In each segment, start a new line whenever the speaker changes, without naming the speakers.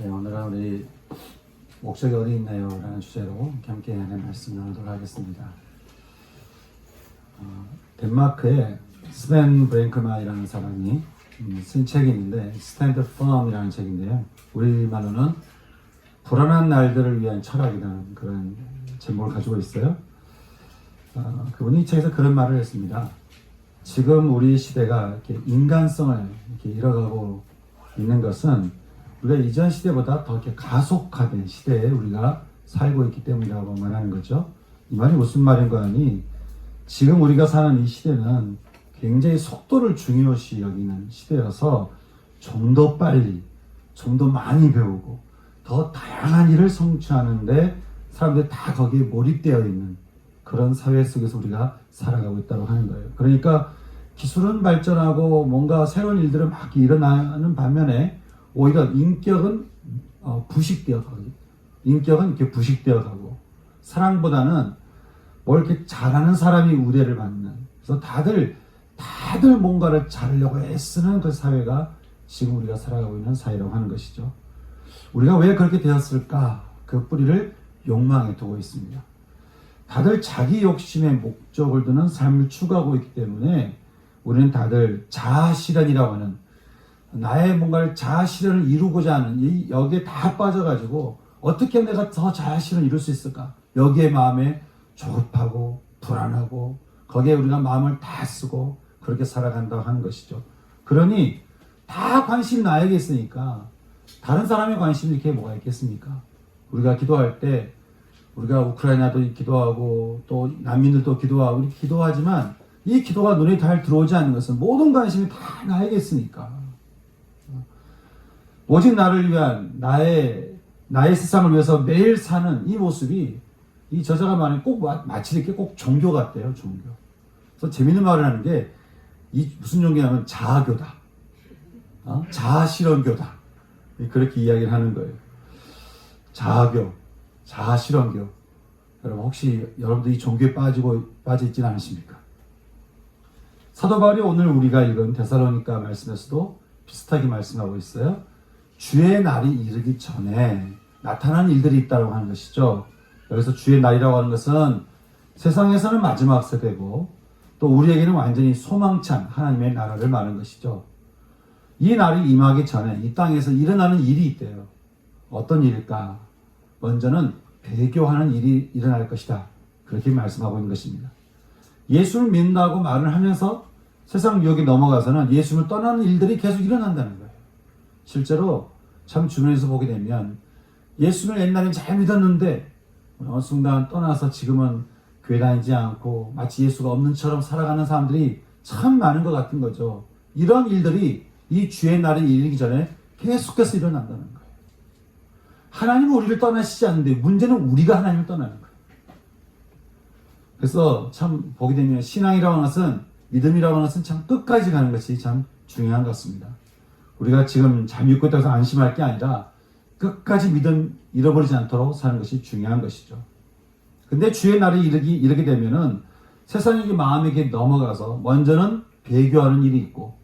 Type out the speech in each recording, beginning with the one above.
네, 오늘은 우리 목적이 어디 있나요? 라는 주제로 함께 하는 말씀 나누도록 하겠습니다. 덴마크의 스벤 브랭크만이라는 사람이 쓴 책이 있는데 Stand Firm이라는 책인데요. 우리말로는 불안한 날들을 위한 철학이라는 그런 제목을 가지고 있어요. 그분이 이 책에서 그런 말을 했습니다. 지금 우리 시대가 이렇게 인간성을 이렇게 잃어가고 있는 것은 우리가 이전 시대보다 더 이렇게 가속화된 시대에 우리가 살고 있기 때문이라고 말하는 거죠. 이 말이 무슨 말인가 하니 지금 우리가 사는 이 시대는 굉장히 속도를 중요시 여기는 시대여서 좀 더 빨리, 좀 더 많이 배우고 더 다양한 일을 성취하는데 사람들이 다 거기에 몰입되어 있는 그런 사회 속에서 우리가 살아가고 있다고 하는 거예요. 그러니까 기술은 발전하고 뭔가 새로운 일들은 막 일어나는 반면에 오히려 인격은 부식되어 가고, 인격은 이렇게 부식되어 가고, 사랑보다는 뭘 이렇게 잘하는 사람이 우대를 받는, 그래서 다들 뭔가를 잘하려고 애쓰는 그 사회가 지금 우리가 살아가고 있는 사회라고 하는 것이죠. 우리가 왜 그렇게 되었을까? 그 뿌리를 욕망에 두고 있습니다. 다들 자기 욕심의 목적을 두는 삶을 추구하고 있기 때문에 우리는 다들 자아실현이라고 하는 나의 뭔가를 자아실현을 이루고자 하는 여기에 다 빠져가지고 어떻게 내가 더 자아실현을 이룰 수 있을까? 여기에 마음에 조급하고 불안하고 거기에 우리가 마음을 다 쓰고 그렇게 살아간다고 하는 것이죠. 그러니 다 관심이 나에게 있으니까 다른 사람의 관심이 이렇게 뭐가 있겠습니까? 우리가 기도할 때 우리가 우크라이나도 기도하고 또 난민들도 기도하고 이렇게 기도하지만 이 기도가 눈에 잘 들어오지 않는 것은 모든 관심이 다 나에게 있으니까 오직 나를 위한 나의 세상을 위해서 매일 사는 이 모습이 이 저자가 말하는 꼭 마치 이렇게 꼭 종교 같대요. 종교. 그래서 재밌는 말을 하는 게 이 무슨 종교냐면 자아교다. 자아실현교다. 그렇게 이야기를 하는 거예요. 자아교, 자아실현교. 여러분 혹시 여러분들 이 종교에 빠져 있지는 않으십니까? 사도 바울이 오늘 우리가 읽은 데살로니가 말씀에서도 비슷하게 말씀하고 있어요. 주의 날이 이르기 전에 나타난 일들이 있다고 하는 것이죠. 여기서 주의 날이라고 하는 것은 세상에서는 마지막 세대고 또 우리에게는 완전히 소망찬 하나님의 나라를 말하는 것이죠. 이 날이 임하기 전에 이 땅에서 일어나는 일이 있대요. 어떤 일일까? 먼저는 배교하는 일이 일어날 것이다. 그렇게 말씀하고 있는 것입니다. 예수를 믿는다고 말을 하면서 세상 유혹에 넘어가서는 예수를 떠나는 일들이 계속 일어난다는 거예요. 실제로 참 주변에서 보게 되면 예수를 옛날에 잘 믿었는데 어느 순간 떠나서 지금은 교회 다니지 않고 마치 예수가 없는 처럼 살아가는 사람들이 참 많은 것 같은 거죠. 이런 일들이 이 주의 날이 이르기 전에 계속해서 일어난다는 거예요. 하나님은 우리를 떠나시지 않는데 문제는 우리가 하나님을 떠나는 거예요. 그래서 참 보게 되면 신앙이라고 하는 것은 믿음이라고 하는 것은 참 끝까지 가는 것이 참 중요한 것 같습니다. 우리가 지금 잘 믿고 있다고 해서 안심할 게 아니라 끝까지 믿음 잃어버리지 않도록 사는 것이 중요한 것이죠. 근데 주의 날이 이르게 되면은 세상이 마음에게 넘어가서 먼저는 배교하는 일이 있고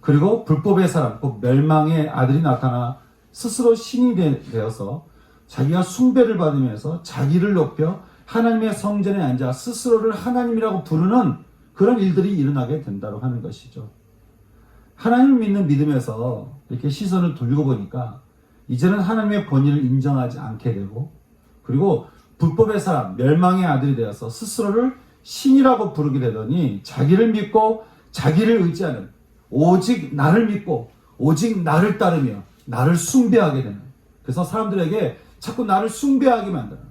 그리고 불법의 사람, 곧 멸망의 아들이 나타나 스스로 신이 되어서 자기가 숭배를 받으면서 자기를 높여 하나님의 성전에 앉아 스스로를 하나님이라고 부르는 그런 일들이 일어나게 된다고 하는 것이죠. 하나님을 믿는 믿음에서 이렇게 시선을 돌리고 보니까 이제는 하나님의 권위를 인정하지 않게 되고 그리고 불법의 사람, 멸망의 아들이 되어서 스스로를 신이라고 부르게 되더니 자기를 믿고 자기를 의지하는 오직 나를 믿고 오직 나를 따르며 나를 숭배하게 되는 그래서 사람들에게 자꾸 나를 숭배하게 만드는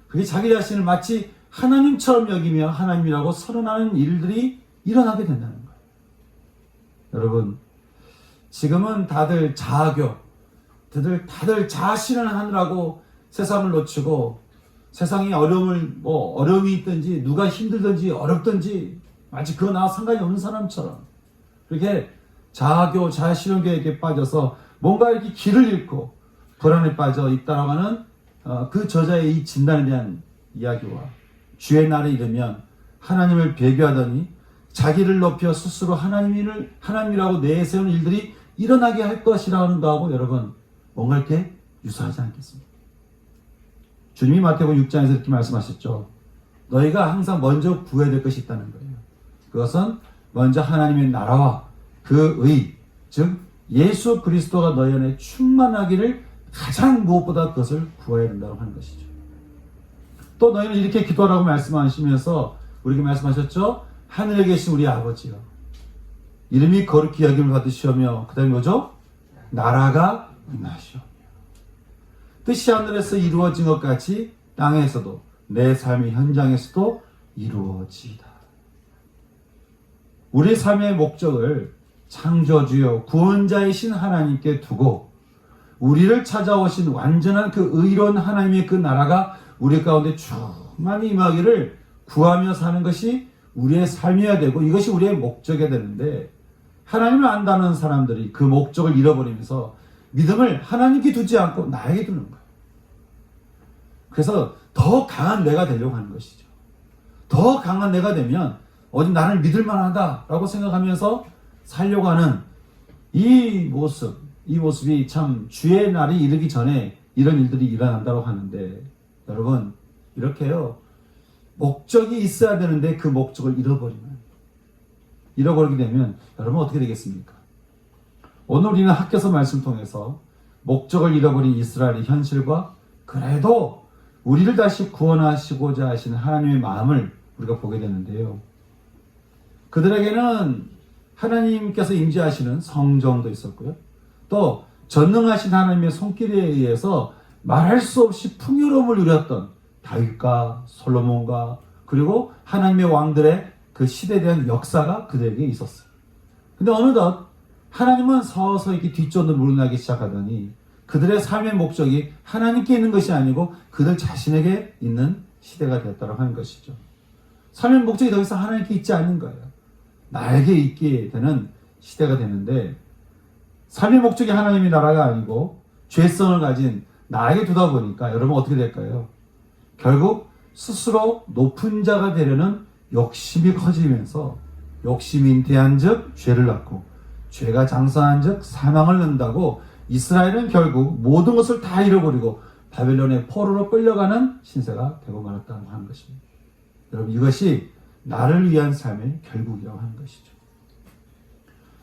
그게 자기 자신을 마치 하나님처럼 여기며 하나님이라고 선언하는 일들이 일어나게 된다는 거예요. 여러분 지금은 다들 자아교 다들 자아실현을 하느라고 세상을 놓치고 세상에 어려움이 있든지 누가 힘들든지 어렵든지 마치 그거 나와 상관이 없는 사람처럼 그렇게 자아교, 자아실현교에게 빠져서 뭔가 이렇게 길을 잃고 불안에 빠져 있다라고 하는 그 저자의 이 진단에 대한 이야기와 주의 날에 이르면 하나님을 배교하더니 자기를 높여 스스로 하나님이라고 내세우는 일들이 일어나게 할 것이라는 거하고 여러분 뭔가 이렇게 유사하지 않겠습니까? 주님이 마태복음 6장에서 이렇게 말씀하셨죠. 너희가 항상 먼저 구해야 될 것이 있다는 거예요. 그것은 먼저 하나님의 나라와 그 의, 즉 예수 그리스도가 너희 안에 충만하기를 가장 무엇보다 그것을 구해야 된다고 하는 것이죠. 또 너희는 이렇게 기도하라고 말씀하시면서 우리에게 말씀하셨죠. 하늘에 계신 우리 아버지여, 이름이 거룩히 여김을 받으시오며, 그 다음에 뭐죠? 나라가 임하시오며, 뜻이 하늘에서 이루어진 것 같이 땅에서도, 내 삶의 현장에서도 이루어지이다. 우리 삶의 목적을 창조주여 구원자이신 하나님께 두고 우리를 찾아오신 완전한 그 의로운 하나님의 그 나라가 우리 가운데 충만히 임하기를 구하며 사는 것이 우리의 삶이어야 되고, 이것이 우리의 목적이 되는데, 하나님을 안다는 사람들이 그 목적을 잃어버리면서 믿음을 하나님께 두지 않고 나에게 두는 거예요. 그래서 더 강한 내가 되려고 하는 것이죠. 더 강한 내가 되면 어디 나를 믿을 만하다라고 생각하면서 살려고 하는 이 모습이 참 주의 날이 이르기 전에 이런 일들이 일어난다고 하는데, 여러분 이렇게요, 목적이 있어야 되는데 그 목적을 잃어버리게 되면 여러분 어떻게 되겠습니까? 오늘 우리는 학교에서 말씀 통해서 목적을 잃어버린 이스라엘의 현실과 그래도 우리를 다시 구원하시고자 하시는 하나님의 마음을 우리가 보게 되는데요. 그들에게는 하나님께서 임재하시는 성정도 있었고요. 또 전능하신 하나님의 손길에 의해서 말할 수 없이 풍요로움을 누렸던 다윗과 솔로몬과 그리고 하나님의 왕들의 그 시대에 대한 역사가 그들에게 있었어요. 근데 어느덧 하나님은 서서히 이렇게 뒷전으로 물러나기 시작하더니 그들의 삶의 목적이 하나님께 있는 것이 아니고 그들 자신에게 있는 시대가 되었다고 하는 것이죠. 삶의 목적이 더 이상 하나님께 있지 않는 거예요. 나에게 있게 되는 시대가 되는데, 삶의 목적이 하나님의 나라가 아니고 죄성을 가진 나에게 두다 보니까 여러분 어떻게 될까요? 결국 스스로 높은 자가 되려는 욕심이 커지면서 욕심이 잉태한 즉 죄를 낳고 죄가 장성한 즉 사망을 낳는다고 이스라엘은 결국 모든 것을 다 잃어버리고 바벨론의 포로로 끌려가는 신세가 되고 말았다고 하는 것입니다. 여러분 이것이 나를 위한 삶의 결국이라고 하는 것이죠.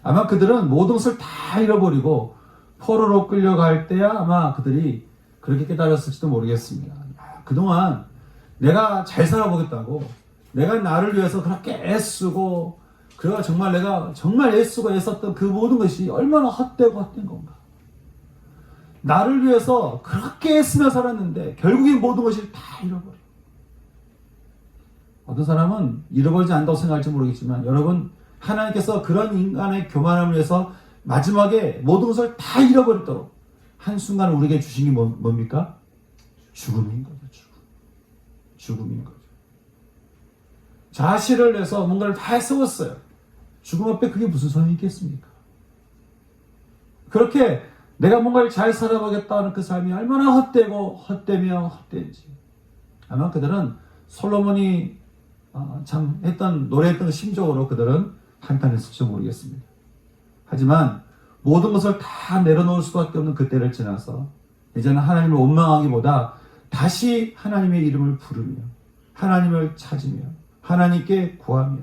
아마 그들은 모든 것을 다 잃어버리고 포로로 끌려갈 때야 아마 그들이 그렇게 깨달았을지도 모르겠습니다. 그동안 내가 잘 살아보겠다고, 내가 나를 위해서 그렇게 애쓰고, 그래가 정말 내가 정말 애쓰고 애썼던 그 모든 것이 얼마나 헛되고 헛된 건가. 나를 위해서 그렇게 애쓰며 살았는데 결국엔 모든 것을 다 잃어버려. 어떤 사람은 잃어버리지 않는다고 생각할지 모르겠지만, 여러분 하나님께서 그런 인간의 교만함을 위해서 마지막에 모든 것을 다 잃어버리도록 한순간 우리에게 주신 게 뭡니까? 죽음인 거죠. 죽음인 거죠. 자실을 내서 뭔가를 다 세웠어요. 죽음 앞에 그게 무슨 소용이 있겠습니까? 그렇게 내가 뭔가를 잘 살아보겠다는 그 삶이 얼마나 헛되며 헛된지. 아마 그들은 솔로몬이 참 노래했던 심적으로 그들은 한탄했을지 모르겠습니다. 하지만 모든 것을 다 내려놓을 수밖에 없는 그때를 지나서 이제는 하나님을 원망하기보다 다시 하나님의 이름을 부르며 하나님을 찾으며 하나님께 구하며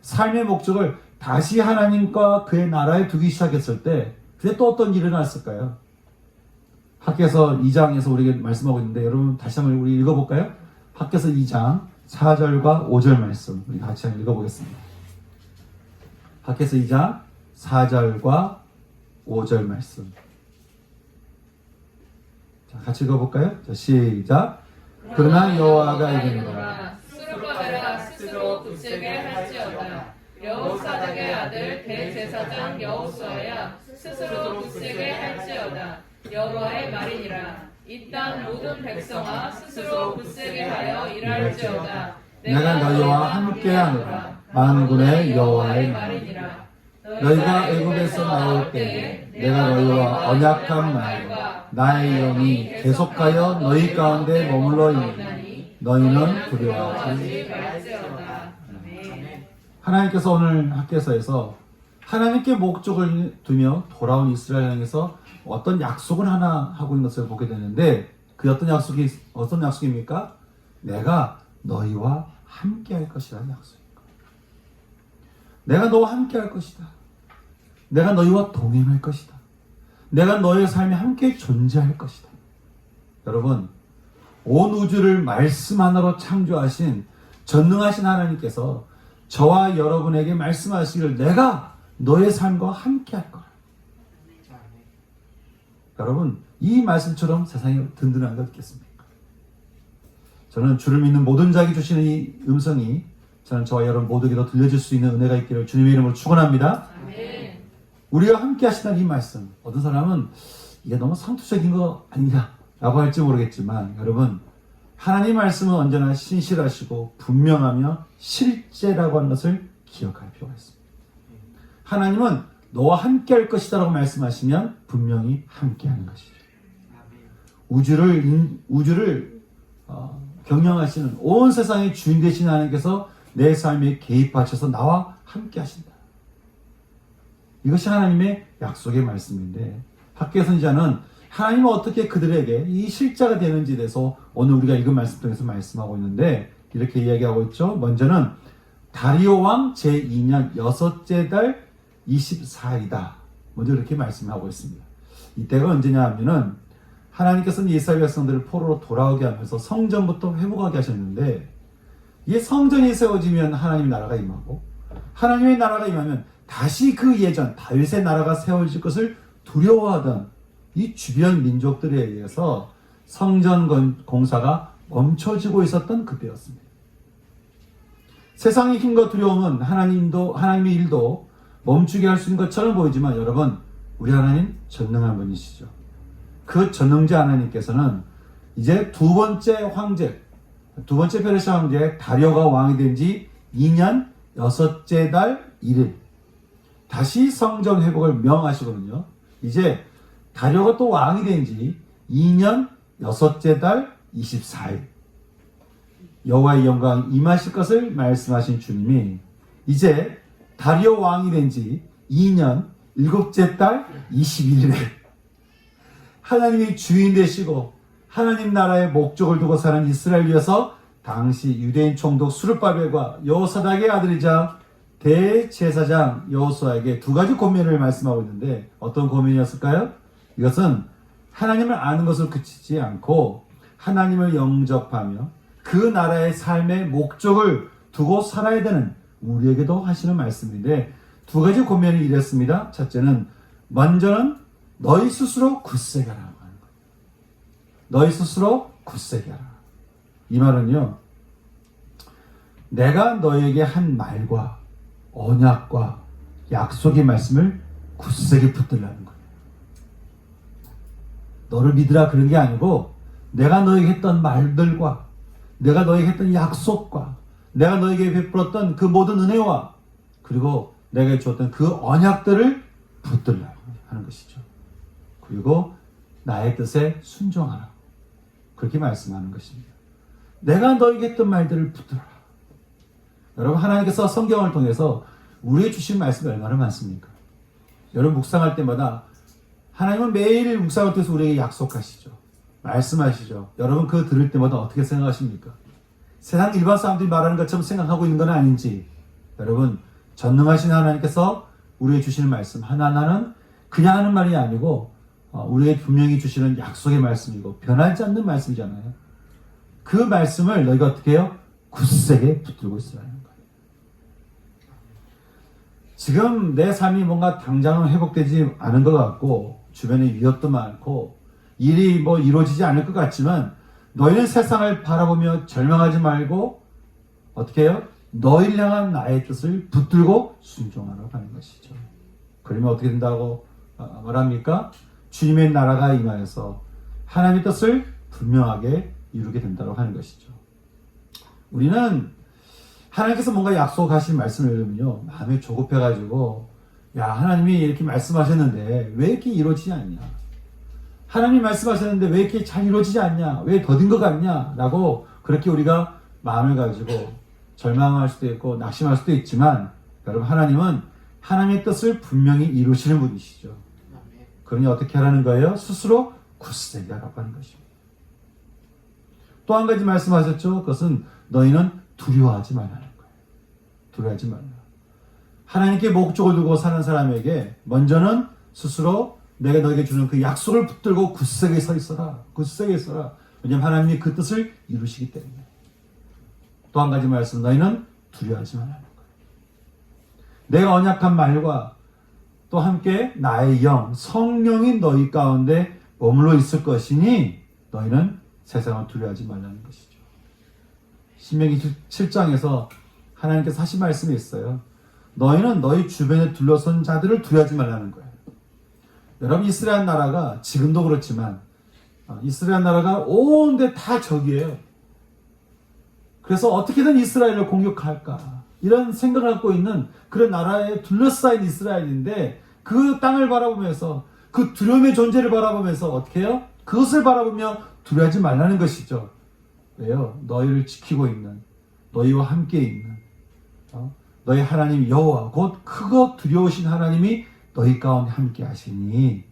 삶의 목적을 다시 하나님과 그의 나라에 두기 시작했을 때 그때 또 어떤 일이 일어났을까요? 학개서 2장에서 우리에게 말씀하고 있는데, 여러분 다시 한번 우리 읽어볼까요? 학개서 2장 4절과 5절 말씀 우리 같이 한번 읽어보겠습니다. 학개서 2장 4절과 5절 말씀. 자, 같이 읽어볼까요? 자, 시작. 그러나 여호와가 이르노라.
스스로 받으라. 스스로 굳세게 할지어다. 여호사닥의 아들 대제사장 여호수아야 스스로 굳세게 할지어다. 여호와의 말이니라. 이 땅 모든 백성아 스스로 굳세게 하여 일할지어다.
내가 너희와 함께하노라. 만군의 여호와의 말이니라. 너희가 애굽에서 나올 때에 내가 너희와 언약한 말과 나의 영이 계속하여 너희 가운데 머물러 있느니 너희는 두려워하지 말지어다. 하나님께서 오늘 학개서에서 하나님께 목적을 두며 돌아온 이스라엘 향해서 어떤 약속을 하나 하고 있는 것을 보게 되는데 그 어떤 약속입니까? 내가 너희와 함께 할 것이라는 약속입니다. 내가 너와 함께 할 것이다. 내가 너희와 동행할 것이다. 내가 너의 삶에 함께 존재할 것이다. 여러분, 온 우주를 말씀 하나로 창조하신 전능하신 하나님께서 저와 여러분에게 말씀하시기를 내가 너의 삶과 함께 할 거라. 여러분, 이 말씀처럼 세상에 든든한 것 있겠습니까? 저는 주를 믿는 모든 자에게 주시는 이 음성이 저는 저와 여러분 모두에게도 들려질 수 있는 은혜가 있기를 주님의 이름으로 축원합니다.
아멘.
우리가 함께 하시는 이 말씀, 어떤 사람은 이게 너무 상투적인 거 아니냐라고 할지 모르겠지만 여러분, 하나님 말씀은 언제나 신실하시고 분명하며 실제라고 하는 것을 기억할 필요가 있습니다. 하나님은 너와 함께 할 것이다 라고 말씀하시면 분명히 함께 하는 것이죠. 우주를 경영하시는 온 세상의 주인 되신 하나님께서 내 삶에 개입하셔서 나와 함께 하신다. 이것이 하나님의 약속의 말씀인데 학계 선지자는 하나님은 어떻게 그들에게 이 실자가 되는지에 대해서 오늘 우리가 읽은 말씀 통해서 말씀하고 있는데 이렇게 이야기하고 있죠. 먼저는 다리오 왕 제2년 여섯째 달 24일이다. 먼저 이렇게 말씀하고 있습니다. 이때가 언제냐 하면은 하나님께서는 이스라엘 백성들을 포로로 돌아오게 하면서 성전부터 회복하게 하셨는데 이 성전이 세워지면 하나님의 나라가 임하고 하나님의 나라가 임하면 다시 그 예전 다윗의 나라가 세워질 것을 두려워하던 이 주변 민족들에 의해서 성전 공사가 멈춰지고 있었던 그때였습니다. 세상의 힘과 두려움은 하나님의 일도 멈추게 할 수 있는 것처럼 보이지만 여러분, 우리 하나님 전능한 분이시죠. 그 전능자 하나님께서는 이제 두 번째 페르시아 황제 다리오가 왕이 된 지 2년 여섯째 달 1일 다시 성전 회복을 명하시거든요. 이제 다리오가 또 왕이 된 지 2년 여섯째 달 24일 여호와의 영광 임하실 것을 말씀하신 주님이 이제 다리오 왕이 된 지 2년 일곱째 달 21일에 하나님이 주인 되시고 하나님 나라의 목적을 두고 사는 이스라엘 위해서 당시 유대인 총독 스룹바벨과 여호사닥의 아들이자 대제사장 여호수아에게 두 가지 고민을 말씀하고 있는데 어떤 고민이었을까요? 이것은 하나님을 아는 것을 그치지 않고 하나님을 영접하며 그 나라의 삶의 목적을 두고 살아야 되는 우리에게도 하시는 말씀인데 두 가지 고민을 이랬습니다. 첫째는 먼저는 너희 스스로 굳세게 하라고 하는 거예요. 너희 스스로 굳세게 하라. 이 말은요, 내가 너에게 한 말과 언약과 약속의 말씀을 굳세게 붙들라는 거예요. 너를 믿으라 그런 게 아니고 내가 너에게 했던 말들과 내가 너에게 했던 약속과 내가 너에게 베풀었던 그 모든 은혜와 그리고 내가 주었던 그 언약들을 붙들라고 하는 것이죠. 그리고 나의 뜻에 순종하라. 그렇게 말씀하는 것입니다. 내가 너에게 했던 말들을 붙들어라. 여러분, 하나님께서 성경을 통해서 우리에게 주신 말씀이 얼마나 많습니까? 여러분 묵상할 때마다 하나님은 매일 묵상을 통해서 우리에게 약속하시죠. 말씀하시죠. 여러분 그거 들을 때마다 어떻게 생각하십니까? 세상 일반 사람들이 말하는 것처럼 생각하고 있는 건 아닌지 여러분 전능하신 하나님께서 우리에게 주시는 말씀 하나하나는 그냥 하는 말이 아니고 우리에게 분명히 주시는 약속의 말씀이고 변하지 않는 말씀이잖아요. 그 말씀을 너희가 어떻게 해요? 굳세게 붙들고 있으라는 거예요. 지금 내 삶이 뭔가 당장은 회복되지 않은 것 같고 주변에 위협도 많고 일이 이루어지지 않을 것 같지만 너희는 세상을 바라보며 절망하지 말고 어떻게 해요? 너희를 향한 나의 뜻을 붙들고 순종하라고 하는 것이죠. 그러면 어떻게 된다고 말합니까? 주님의 나라가 임하여서 하나님의 뜻을 분명하게 이루게 된다고 하는 것이죠. 우리는 하나님께서 뭔가 약속하신 말씀을 들으면요 마음이 조급해가지고 야 하나님이 이렇게 말씀하셨는데 왜 이렇게 이루어지지 않냐, 하나님이 말씀하셨는데 왜 이렇게 잘 이루어지지 않냐, 왜 더딘 것 같냐 라고 그렇게 우리가 마음을 가지고 절망할 수도 있고 낙심할 수도 있지만 여러분 하나님은 하나님의 뜻을 분명히 이루시는 분이시죠. 그러니 어떻게 하라는 거예요? 스스로 굳세게 하라고 하는 것입니다. 또 한 가지 말씀하셨죠. 그것은 너희는 두려워하지 말라는 거예요. 두려워하지 말라. 하나님께 목적을 두고 사는 사람에게 먼저는 스스로 내가 너에게 주는 그 약속을 붙들고 굳세게 서 있어라. 굳세게 있어라. 왜냐하면 하나님이 그 뜻을 이루시기 때문에. 또 한 가지 말씀, 너희는 두려워하지 말라는 거예요. 내가 언약한 말과 또 함께 나의 영, 성령이 너희 가운데 머물러 있을 것이니 너희는 세상을 두려워하지 말라는 것이죠. 신명기 7장에서 하나님께서 하신 말씀이 있어요. 너희는 너희 주변에 둘러선 자들을 두려워하지 말라는 거예요. 여러분, 이스라엘 나라가 지금도 그렇지만 이스라엘 나라가 온데 다 적이에요. 그래서 어떻게든 이스라엘을 공격할까 이런 생각을 갖고 있는 그런 나라에 둘러싸인 이스라엘인데 그 땅을 바라보면서 그 두려움의 존재를 바라보면서 어떻게 해요? 그것을 바라보며 두려워하지 말라는 것이죠. 왜요? 너희를 지키고 있는, 너희와 함께 있는 너희 하나님 여호와 곧 크고 두려우신 하나님이 너희 가운데 함께 하시니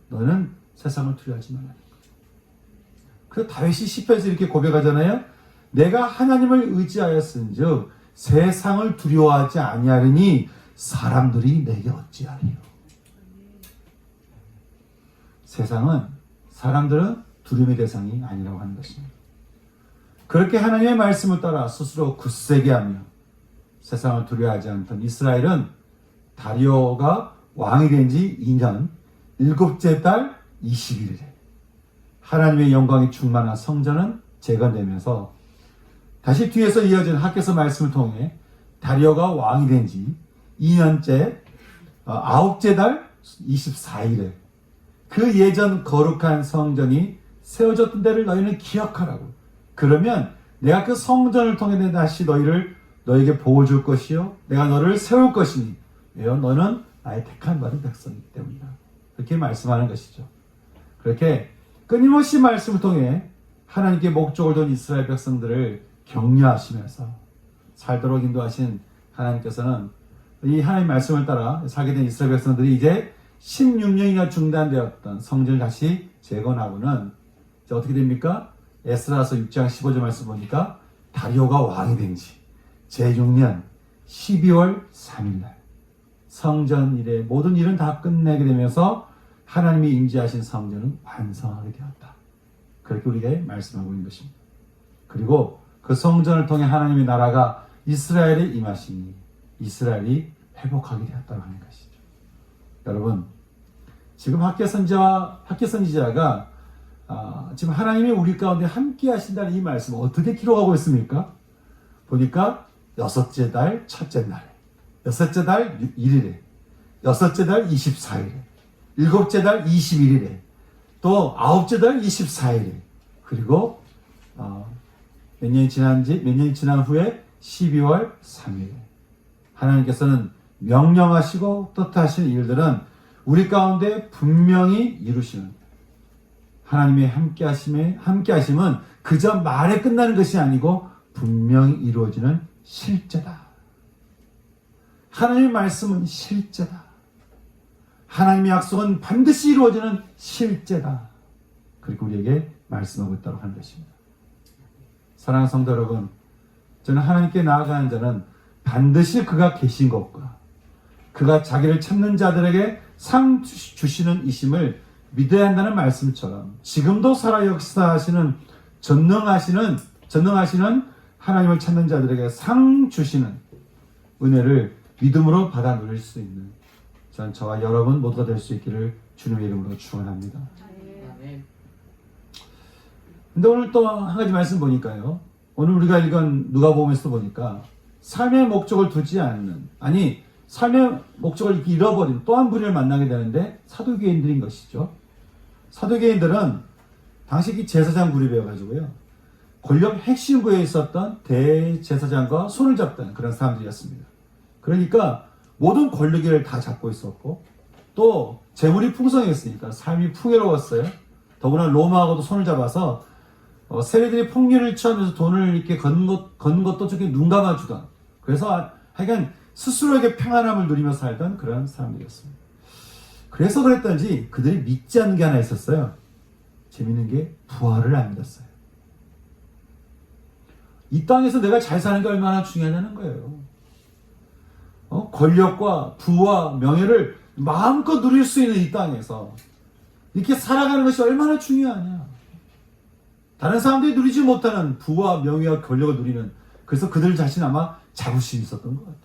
너는 세상을 두려워하지 말라는 거예요. 그래서 다윗이 시편에서 이렇게 고백하잖아요. 내가 하나님을 의지하였은즉 세상을 두려워하지 아니하리니 사람들이 내게 어찌하리요. 세상은, 사람들은 두려움의 대상이 아니라고 하는 것입니다. 그렇게 하나님의 말씀을 따라 스스로 굳세게 하며 세상을 두려워하지 않던 이스라엘은 다리오가 왕이 된 지 2년 7째 달 21일에 하나님의 영광이 충만한 성전은 재건되면서 다시 뒤에서 이어진 학개서 말씀을 통해 다리오가 왕이 된 지 2년째 9째 달 24일에 그 예전 거룩한 성전이 세워졌던 데를 너희는 기억하라고. 그러면 내가 그 성전을 통해 다시 너에게 복을 줄 것이요 내가 너를 세울 것이니 왜요? 너는 나의 택한 받은 백성이기 때문이다. 그렇게 말씀하는 것이죠. 그렇게 끊임없이 말씀을 통해 하나님께 목적을 둔 이스라엘 백성들을 격려하시면서 살도록 인도하신 하나님께서는 이 하나님 말씀을 따라 살게 된 이스라엘 백성들이 이제 16년이나 중단되었던 성전을 다시 재건하고는 이제 어떻게 됩니까? 에스라서 6장 15절 말씀 보니까 다리오가 왕이 된 지 제6년 12월 3일날 성전 일의 모든 일은 다 끝내게 되면서 하나님이 임재하신 성전은 완성하게 되었다. 그렇게 우리에게 말씀하고 있는 것입니다. 그리고 그 성전을 통해 하나님의 나라가 이스라엘에 임하시니 이스라엘이 회복하게 되었다고 하는 것이죠. 여러분, 지금 학개선지자가 지금 하나님이 우리 가운데 함께 하신다는 이 말씀을 어떻게 기록하고 있습니까? 보니까 6째 달 첫째 날에, 6째 달 1일에, 6째 달 24일에, 7째 달 21일에, 또 9째 달 24일에, 그리고 몇 년이 지난 후에 12월 3일에 하나님께서는 명령하시고 뜻하신 일들은 우리 가운데 분명히 이루시는 하나님의 함께하심은 그저 말에 끝나는 것이 아니고 분명히 이루어지는 실제다. 하나님의 말씀은 실제다. 하나님의 약속은 반드시 이루어지는 실제다. 그리고 우리에게 말씀하고 있다고 하는 것입니다. 사랑하는 성도 여러분, 저는 하나님께 나아가는 자는 반드시 그가 계신 것과 그가 자기를 찾는 자들에게 상 주시는 이심을 믿어야 한다는 말씀처럼 지금도 살아 역사하시는 전능하시는 하나님을 찾는 자들에게 상 주시는 은혜를 믿음으로 받아 누릴 수 있는 저와 여러분 모두가 될 수 있기를 주님의 이름으로 축원합니다. 근데 오늘 또 한 가지 말씀 보니까요. 오늘 우리가 읽은 누가복음에서 보니까 삶의 목적을 두지 않는, 아니 삶의 목적을 잃어버린 또 한 부류를 만나게 되는데 사두개인들인 것이죠. 사두개인들은 당시 제사장 그룹이어가지고요. 권력 핵심부에 있었던 대제사장과 손을 잡던 그런 사람들이었습니다. 그러니까 모든 권력을 다 잡고 있었고 또 재물이 풍성했으니까 삶이 풍요로웠어요. 더구나 로마하고도 손을 잡아서 세리들이 폭리를 취하면서 돈을 이렇게 건 것도 저렇게 눈 감아주던, 그래서 하여간 스스로에게 평안함을 누리며 살던 그런 사람들이었습니다. 그래서 그랬던지 그들이 믿지 않는 게 하나 있었어요. 재밌는 게 부활을 안 믿었어요. 이 땅에서 내가 잘 사는 게 얼마나 중요하냐는 거예요. 권력과 부와 명예를 마음껏 누릴 수 있는 이 땅에서 이렇게 살아가는 것이 얼마나 중요하냐. 다른 사람들이 누리지 못하는 부와 명예와 권력을 누리는, 그래서 그들 자신 아마 자부심이 있었던 것 같아요.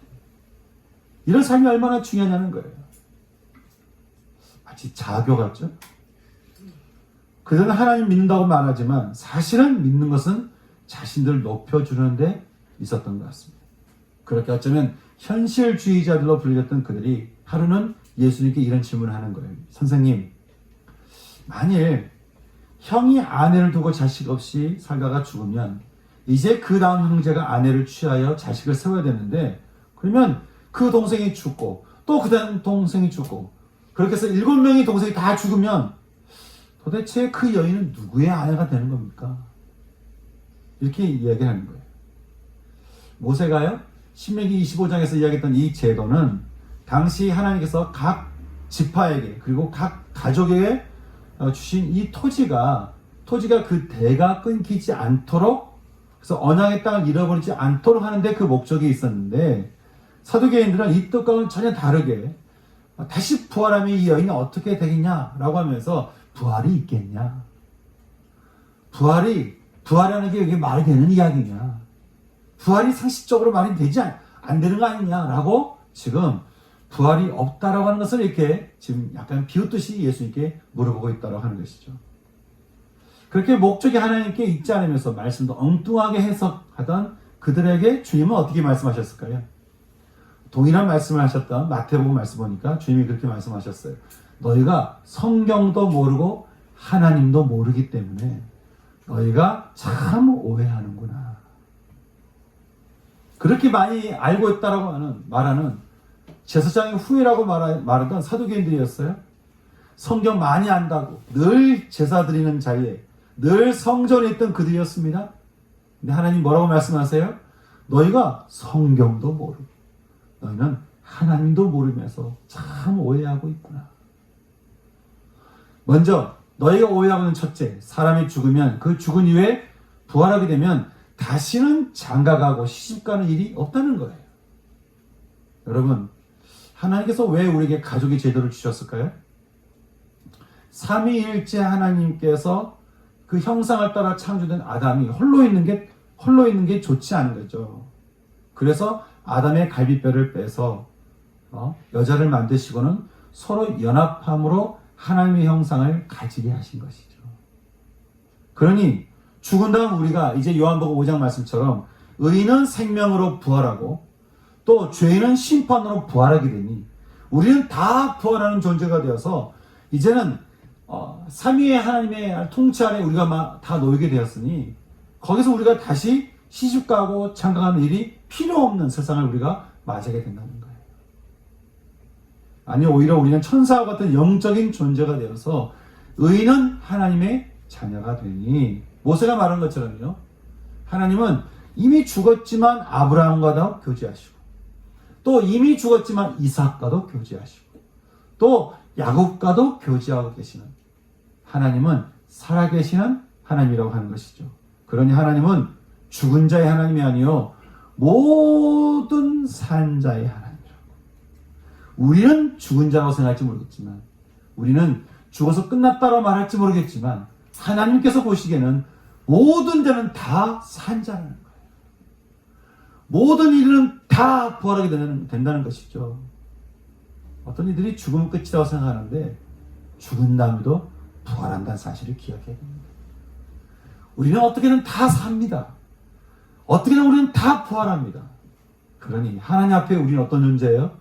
이런 삶이 얼마나 중요하냐는 거예요. 마치 자교 같죠? 그들은 하나님 믿는다고 말하지만 사실은 믿는 것은 자신들을 높여주는 데 있었던 것 같습니다. 그렇게 어쩌면 현실주의자들로 불렸던 그들이 하루는 예수님께 이런 질문을 하는 거예요. 선생님, 만일 형이 아내를 두고 자식 없이 살다가 죽으면 이제 그 다음 형제가 아내를 취하여 자식을 세워야 되는데, 그러면 그 동생이 죽고 또 그 다음 동생이 죽고 그렇게 해서 7명의 동생이 다 죽으면 도대체 그 여인은 누구의 아내가 되는 겁니까? 이렇게 이야기하는 거예요. 모세가요, 신명기 25장에서 이야기했던 이 제도는 당시 하나님께서 각 지파에게 그리고 각 가족에게 주신 이 토지가 그 대가 끊기지 않도록, 그래서 언약의 땅을 잃어버리지 않도록 하는데 그 목적이 있었는데, 사두개인들은 이 뜻과는 전혀 다르게 다시 부활하면 이 여인이 어떻게 되겠냐라고 하면서 부활이 있겠냐, 부활하는 게 이게 말이 되는 이야기냐, 부활이 상식적으로 말이 되지 안 되는 거 아니냐라고 지금 부활이 없다라고 하는 것을 이렇게 지금 약간 비웃듯이 예수님께 물어보고 있다고 하는 것이죠. 그렇게 목적이 하나님께 있지 않으면서 말씀도 엉뚱하게 해석하던 그들에게 주님은 어떻게 말씀하셨을까요? 동일한 말씀을 하셨던 마태복음 말씀 보니까 주님이 그렇게 말씀하셨어요. 너희가 성경도 모르고 하나님도 모르기 때문에 너희가 참 오해하는구나. 그렇게 많이 알고 있다라고 말하는 제사장의 후예라고 말하던 사두개인들이었어요. 성경 많이 안다고 늘 제사 드리는 자리에 늘 성전에 있던 그들이었습니다. 근데 하나님 뭐라고 말씀하세요? 너희가 성경도 모르고 너희는 하나님도 모르면서 참 오해하고 있구나. 먼저 너희가 오해하고 있는 첫째, 사람이 죽으면 그 죽은 이후에 부활하게 되면 다시는 장가가고 시집가는 일이 없다는 거예요. 여러분, 하나님께서 왜 우리에게 가족의 제도를 주셨을까요? 삼위일체 하나님께서 그 형상을 따라 창조된 아담이 홀로 있는 게 좋지 않은 거죠. 그래서 아담의 갈비뼈를 빼서 여자를 만드시고는 서로 연합함으로 하나님의 형상을 가지게 하신 것이죠. 그러니 죽은 다음 우리가 이제 요한복음 5장 말씀처럼 의인은 생명으로 부활하고 또 죄인은 심판으로 부활하게 되니 우리는 다 부활하는 존재가 되어서 이제는 삼위의 하나님의 통치 아래 우리가 다 놓이게 되었으니 거기서 우리가 다시 시집가고 장가가는 일이 필요 없는 세상을 우리가 맞이하게 된다는 거예요. 아니, 오히려 우리는 천사와 같은 영적인 존재가 되어서 의인은 하나님의 자녀가 되니 모세가 말한 것처럼요, 하나님은 이미 죽었지만 아브라함과도 교제하시고 또 이미 죽었지만 이삭과도 교제하시고 또 야곱과도 교제하고 계시는 하나님은 살아계시는 하나님이라고 하는 것이죠. 그러니 하나님은 죽은 자의 하나님이 아니요 모든 산 자의 하나님이라고. 우리는 죽은 자라고 생각할지 모르겠지만, 우리는 죽어서 끝났다고 말할지 모르겠지만 하나님께서 보시기에는 모든 자는 다 산 자라는 거예요. 모든 이들은 다 부활하게 된다는 것이죠. 어떤 이들이 죽으면 끝이라고 생각하는데 죽은 다음에도 부활한다는 사실을 기억해야 됩니다. 우리는 어떻게든 다 삽니다. 어떻게든 우리는 다 부활합니다. 그러니 하나님 앞에 우리는 어떤 존재예요?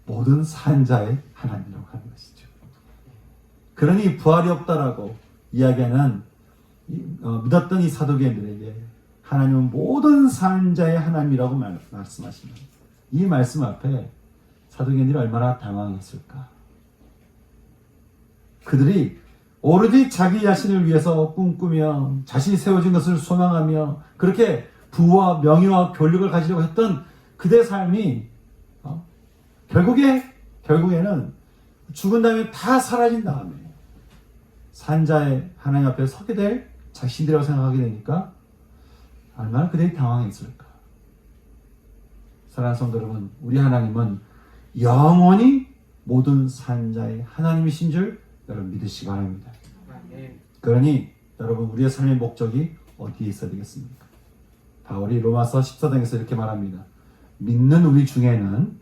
모든 산자의 하나님이라고 하는 것이죠. 그러니 부활이 없다라고 이야기하는 믿었던 이 사도계인들에게 하나님은 모든 산자의 하나님이라고 말씀하시는 이 말씀 앞에 사도계인들이 얼마나 당황했을까. 그들이 오로지 자기 자신을 위해서 꿈꾸며 자신이 세워진 것을 소망하며 그렇게 부와 명예와 권력을 가지려고 했던 그들의 삶이 결국에는 죽은 다음에 다 사라진 다음에 산자의 하나님 앞에 서게 될 자신들이라고 생각하게 되니까 얼마나 그들이 당황했을까. 사랑하는 성도 여러분, 우리 하나님은 영원히 모든 산자의 하나님이신 줄 여러분 믿으시기 바랍니다. 그러니 여러분, 우리의 삶의 목적이 어디에 있어야 되겠습니까? 바울이 로마서 14장에서 이렇게 말합니다. 믿는 우리 중에는요,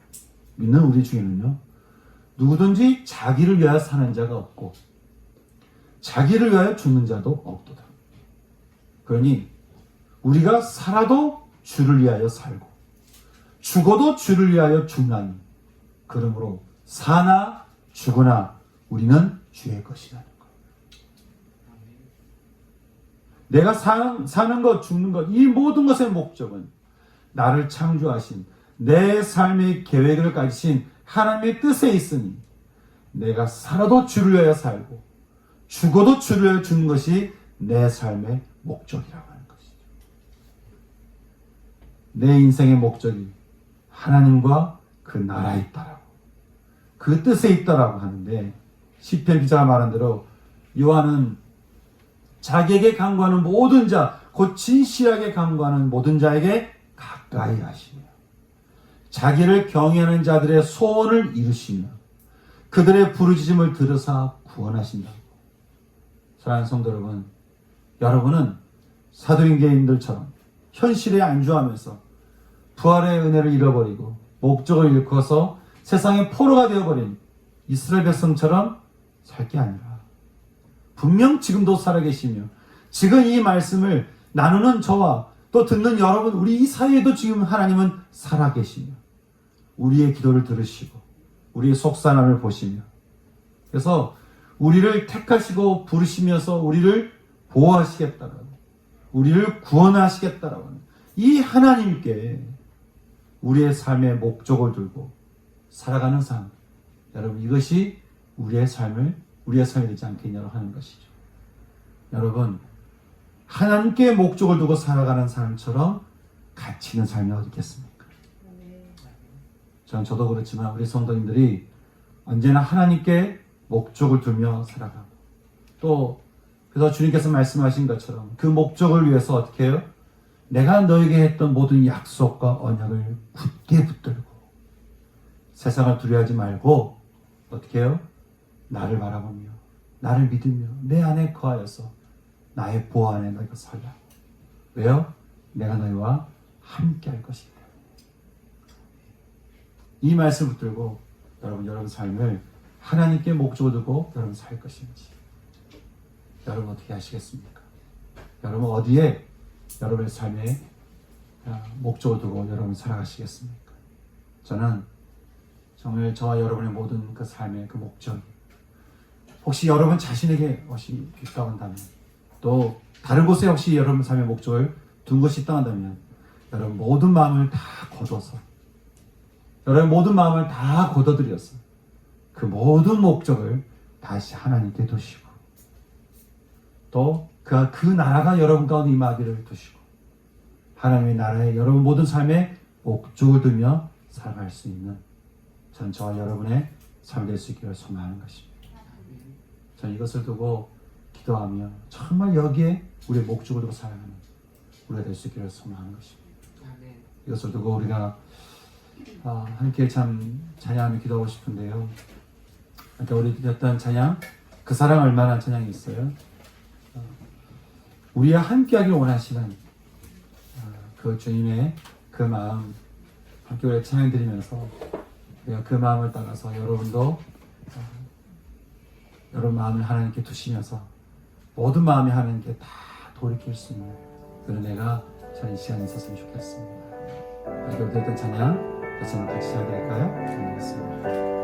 누구든지 자기를 위하여 사는 자가 없고 자기를 위하여 죽는 자도 없도다. 그러니 우리가 살아도 주를 위하여 살고 죽어도 주를 위하여 죽나니 그러므로 사나 죽으나 우리는 주의 것이라는 것. 내가 사는 것, 죽는 것, 이 모든 것의 목적은 나를 창조하신 내 삶의 계획을 가지신 하나님의 뜻에 있으니 내가 살아도 주를 위하여 살고 죽어도 주를 위하여 죽는 것이 내 삶의 목적이라고 하는 것이죠. 내 인생의 목적이 하나님과 그 나라에 있다라고, 그 뜻에 있다라고 하는데, 시편 기자가 말한 대로 요한은 자기에게 간구하는 모든 자, 곧 진실하게 간구하는 모든 자에게 가까이 하시며 자기를 경외하는 자들의 소원을 이루시며 그들의 부르짖음을 들으사 구원하신다고. 사랑하는 성도 여러분, 여러분은 사도행전인들처럼 현실에 안주하면서 부활의 은혜를 잃어버리고 목적을 잃고서 세상의 포로가 되어버린 이스라엘 백성처럼 살 게 아니라 분명 지금도 살아계시며 지금 이 말씀을 나누는 저와 또 듣는 여러분, 우리 이 사이에도 지금 하나님은 살아계시며 우리의 기도를 들으시고 우리의 속사람을 보시며, 그래서 우리를 택하시고 부르시면서 우리를 보호하시겠다라고, 우리를 구원하시겠다라고 하는 이 하나님께 우리의 삶의 목적을 두고 살아가는 삶, 여러분, 이것이 우리의 삶이 되지 않겠냐고 하는 것이죠. 여러분, 하나님께 목적을 두고 살아가는 삶처럼 가치 있는 삶이 어디 있겠습니까? 저도 그렇지만 우리 성도님들이 언제나 하나님께 목적을 두며 살아가고, 또 그래서 주님께서 말씀하신 것처럼 그 목적을 위해서 어떻게 해요? 내가 너에게 했던 모든 약속과 언약을 굳게 붙들고 세상을 두려워하지 말고 어떻게 해요? 나를 바라보며 나를 믿으며 내 안에 거하여서 나의 보호 안에 너희가 살라. 왜요? 내가 너희와 함께 할 것이다. 이 말씀을 붙들고 여러분 삶을 하나님께 목적을 두고 여러분 살 것인지 여러분 어떻게 하시겠습니까? 여러분 어디에 여러분의 삶에 목적을 두고 여러분 살아가시겠습니까? 저는 정말 저와 여러분의 모든 그 삶의 그 목적, 혹시 여러분 자신에게 혹시 빗가온다면, 또 다른 곳에 혹시 여러분 삶의 목적을 둔 것이 있다면 여러분 모든 마음을 다 거둬서, 여러분 모든 마음을 다 거둬들여서 그 모든 목적을 다시 하나님께 두시고, 또 그 나라가 여러분 가운데 임하기를 두시고 하나님의 나라에 여러분 모든 삶에 목적을 두며 살아갈 수 있는 전 저와 여러분의 삶이 될 수 있기를 소망하는 것입니다. 저는 이것을 두고 기도하며 정말 여기에 우리의 목적을 두고 살아가는 우리가 될 수 있기를 소망하는 것입니다. 이것을 두고 우리가 함께 참 찬양하며 기도하고 싶은데요. 그러니까 우리 드렸던 찬양, 그 사랑 얼마나 찬양이 있어요. 우리와 함께하길 원하시는 그 주님의 그 마음 함께 우리가 찬양 드리면서 우리가 그 마음을 따라서 여러분도 여러분 마음을 하나님께 두시면서 모든 마음이 하나님께 다 돌이킬 수 있는 그런 애가 저는 이 시간에 있었으면 좋겠습니다. 함께 드렸던 찬양 다시 한번 같이 찬양드릴까요? 찬양하겠습니다.